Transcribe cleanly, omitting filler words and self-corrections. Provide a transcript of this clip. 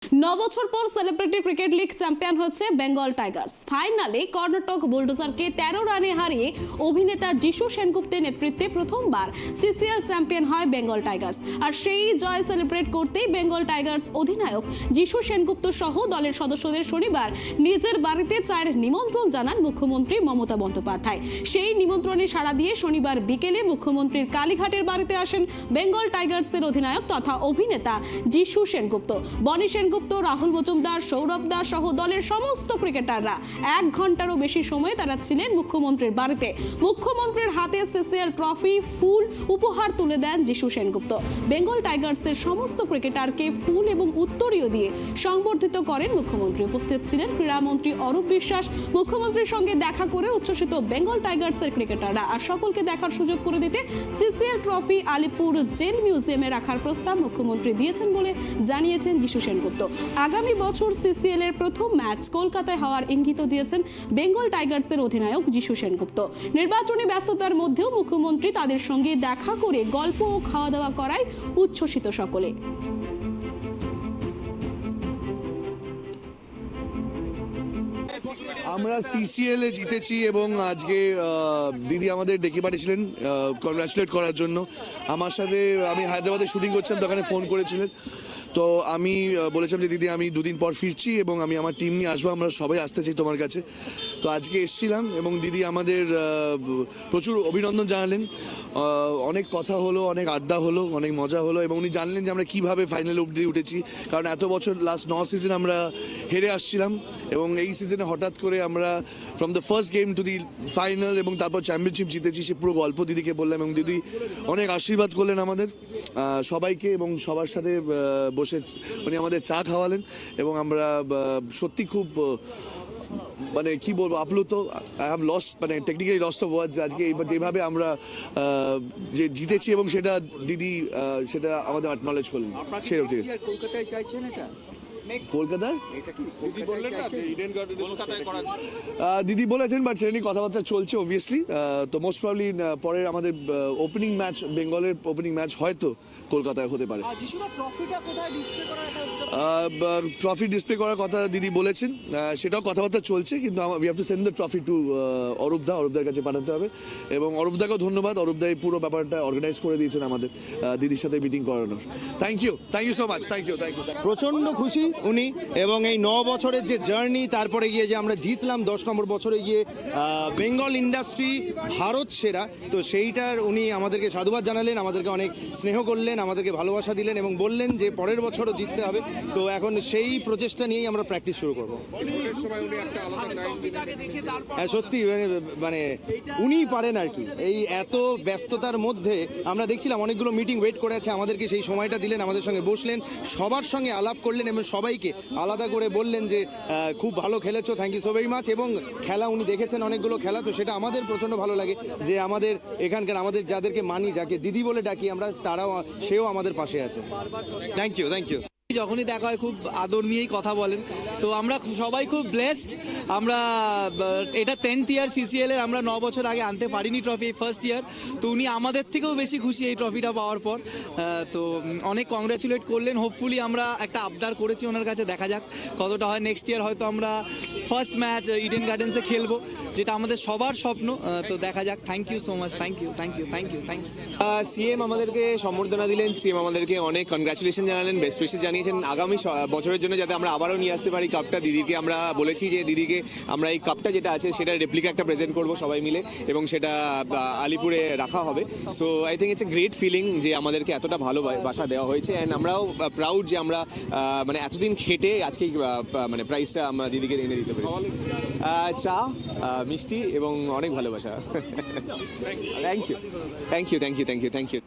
বছর পর celebrity cricket league champion হচ্ছে বেঙ্গল টাইগার্স। ফাইনালে কর্ণাটক বুলডোজারকে 13 রানে হারিয়ে অভিনেতা যিশু সেনগুপ্তের নেতৃত্বে প্রথমবার সিসিএল চ্যাম্পিয়ন হয় বেঙ্গল টাইগার্স। আর সেই জয় সেলিব্রেট করতেই বেঙ্গল টাইগার্স অধিনায়ক যিশু সেনগুপ্ত সহ দলের সদস্যদের শনিবার নিজের বাড়িতে চায়ের নিমন্ত্রণ জানান মুখ্যমন্ত্রী মমতা বন্দ্যোপাধ্যায়। সেই নিমন্ত্রণে সাড়া দিয়ে শনিবার বিকেলে মুখ্যমন্ত্রীর কালীঘাটের বাড়িতে আসেন বেঙ্গল টাইগার্সের অধিনায়ক তথা অভিনেতা যিশু সেনগুপ্ত। বনি সেনগুপ্ত, রাহুল মজুমদার, সৌরভ দাস সহ দলের সমস্ত ক্রিকেটাররা 1 ঘন্টারও বেশি সময় তারা ছিলেন মুখ্যমন্ত্রীর বাড়িতে। মুখ্যমন্ত্রীর হাতে সিসিএল ট্রফি, ফুল উপহার তুলে দেন যিশু সেনগুপ্ত। বেঙ্গল টাইগার্সের সমস্ত ক্রিকেটারকে ফুল এবং উত্তরীয় দিয়ে সংবর্ধিত করেন মুখ্যমন্ত্রী। উপস্থিত ছিলেন ক্রীড়ামন্ত্রী অরূপ বিশ্বাস। মুখ্যমন্ত্রীর সঙ্গে দেখা করে উচ্ছ্বসিত বেঙ্গল টাইগার্সের ক্রিকেটাররা। আর সকলকে দেখার সুযোগ করে দিতে সিসিএল ট্রফি আলিপুর জেল মিউজিয়ামে রাখার প্রস্তাব মুখ্যমন্ত্রী দিয়েছেন বলে জানিয়েছেন যিশু সেনগুপ্ত। আগামী বছর সিসিএল এর প্রথম ম্যাচ কলকাতায় হওয়ার ইঙ্গিত দিয়েছেন বেঙ্গল টাইগার্সের অধিনায়ক যিশু সেনগুপ্ত। নির্বাচনী ব্যস্ততার মধ্যেও মুখ্যমন্ত্রী তাদের সঙ্গে দেখা করে গল্প ও খাওয়া দাওয়া করায় উচ্ছ্বসিত সকলে। আমরা সিসিএল এ জিতেছি এবং আজকে দিদি আমাদের ডেকে পাঠিয়েছিলেন কংগ্রাচুলেট করার জন্য। আমার সাথে আমি হায়দ্রাবাদে শুটিং করছিলাম, তো ওখানে ফোন করেছিলেন। তো আমি বলেছিলাম যে দিদি আমি 2 দিন পর ফিরছি এবং আমি আমার টিম নিয়ে আসবো, আমরা সবাই আসতে চাই তোমার কাছে। তো আজকে এসেছিলাম এবং দিদি আমাদের প্রচুর অভিনন্দন জানালেন। অনেক কথা হলো, অনেক আড্ডা হলো, অনেক মজা হলো এবং উনি জানলেন যে আমরা কীভাবে ফাইনালে অবধি উঠেছি। কারণ এত বছর লাস্ট 9 সিজন আমরা হেরে আসছিলাম এবং এই সিজনে হঠাৎ করে আমরা from the first game to the final এবং তারপর চ্যাম্পিয়নশিপ জিতেছি। সে পুরো গল্প দিদিকে বললাম এবং দিদি অনেক আশীর্বাদ করলেন আমাদের সবাইকে এবং সবার সাথে বসে উনি আমাদের চা খাওয়ালেন এবং আমরা সত্যি খুব মানে কি বলবো আপ্লুত। আই হ্যাভ লস্ট মানে টেকনিক্যালি লস্ট অফ ওয়ার্ডস। আজকে যেভাবে আমরা যে জিতেছি এবং সেটা দিদি সেটা আমাদের অ্যাকনলেজ করলেন। সেই অবধি কলকাতায় চাইছেন এটা কলকাতায় দিদি বললেন না যে ইডেন গার্ডেন কলকাতায় করার জন্য দিদি বলেছেন, বাট সেটা নিয়ে কথাবার্তা চলছে অবভিয়াসলি। তো মোস্ট প্রবলি পরের আমাদের ওপেনিং ম্যাচ, বেঙ্গলের ওপেনিং ম্যাচ হয়তো কলকাতায় হতে পারে। ট্রফি ডিসপ্লে করার কথা দিদি বলেছেন, সেটাও কথাবার্তা চলছে, কিন্তু we have to send the trophy to অরূপদার কাছে পাঠাতে হবে এবং অরূপদাকেও ধন্যবাদ। অরূপদা এই পুরো ব্যাপারটা অর্গানাইজ করে দিয়েছেন আমাদের দিদির সাথে মিটিং করানোর। Thank you so much. Thank you. প্রচণ্ড খুশি উনি এবং এই 9 বছরের যে জার্নি, তারপরে গিয়ে যে আমরা জিতলাম 10 নম্বর বছরে গিয়ে বেঙ্গল ইন্ডাস্ট্রি ভারত সেরা, তো সেইটার উনি আমাদেরকে সাধুবাদ জানালেন, আমাদেরকে অনেক স্নেহ করলেন, আমাদেরকে ভালোবাসা দিলেন এবং বললেন যে পরের বছরও জিততে হবে। তো এখন সেই প্রচেষ্টা নিয়েই আমরা প্র্যাকটিস শুরু করবো। হ্যাঁ সত্যি মানে উনিই পারেন আর কি। এই এত ব্যস্ততার মধ্যে আমরা দেখছিলাম অনেকগুলো মিটিং ওয়েট করে আছে, আমাদেরকে সেই সময়টা দিলেন, আমাদের সঙ্গে বসলেন, সবার সঙ্গে আলাপ করলেন এবং সবাইকে আলাদা করে বললেন যে খুব ভালো খেলেছো, thank you so very much. এবং খেলা উনি দেখেছেন অনেকগুলো খেলা, তো সেটা আমাদের প্রচণ্ড ভালো লাগে যে আমাদের এখানকার আমাদের যাদেরকে মানি, যাকে দিদি বলে ডাকি আমরা, সেও আমাদের পাশে আছে। Thank you. যখনই দেখা হয় খুব আদর নিয়েই কথা বলেন। তো আমরা সবাই খুব ব্লেসড। আমরা এটা 10th ইয়ার সিসিএল এর, আমরা 9 বছর আগে আনতে পারিনি ট্রফি, ফার্স্ট ইয়ার। তো উনি আমাদের থেকেও বেশি খুশি এই ট্রফিটা পাওয়ার পর। তো অনেক কংগ্রাচুলেট করলেন। হোপফুলি আমরা একটা আবদার করেছি ওনার কাছে, দেখা যাক কতটা হয়। নেক্সট ইয়ার হয়তো আমরা ফার্স্ট ম্যাচ ইডেন গার্ডেন্সে খেলবো, যেটা আমাদের সবার স্বপ্ন। তো দেখা যাক। Thank you so much. Thank you. CM আমাদেরকে সম্বর্ধনা দিলেন, সিএম আমাদেরকে অনেক কনগ্রাচুলেশন জানালেন, বেস্ট উইশেস জানিয়েছেন আগামী বছরের জন্য, যাতে আমরা আবারও নিয়ে আসতে পারি কাপটা। দিদিকে আমরা বলেছি যে দিদিকে আমরা এই কাপটা যেটা আছে সেটা রেপ্লিকা একটা প্রেজেন্ট করবো সবাই মিলে এবং সেটা আলিপুরে রাখা হবে। So I think it's a great feeling যে আমাদেরকে এতটা ভালোবাসা দেওয়া হয়েছে অ্যান্ড আমরাও প্রাউড যে আমরা মানে এতদিন খেটে আজকে মানে প্রাইজটা আমরা দিদিকে এনে দিতে পেরেছি। চা, মিষ্টি এবং অনেক ভালোবাসা। Thank you.